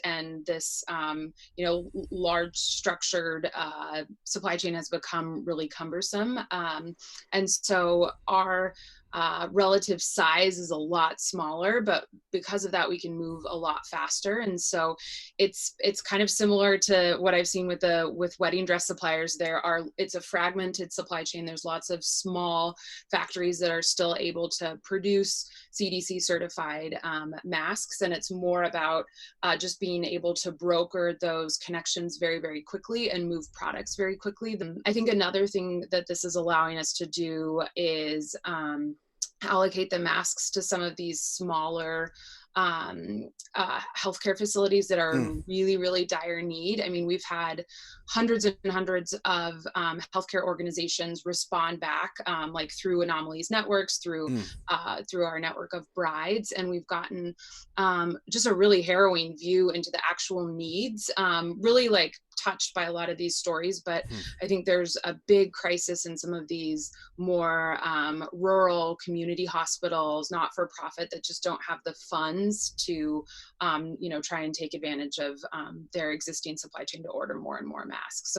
and this, large structured supply chain has become really cumbersome. And so our relative size is a lot smaller, but because of that, we can move a lot faster. And so it's kind of similar to what I've seen with wedding dress suppliers. It's a fragmented supply chain. There's lots of small factories that are still able to produce CDC-certified masks, and it's more about just being able to broker those connections very, very quickly and move products very quickly. I think another thing that this is allowing us to do is allocate the masks to some of these smaller healthcare facilities that are really, really dire need. I mean, we've had hundreds and hundreds of healthcare organizations respond back, like through Anomalies networks, through our network of brides, and we've gotten just a really harrowing view into the actual needs. Really like touched by a lot of these stories, but I think there's a big crisis in some of these more rural community hospitals, not for profit, that just don't have the funds to try and take advantage of their existing supply chain to order more and more masks.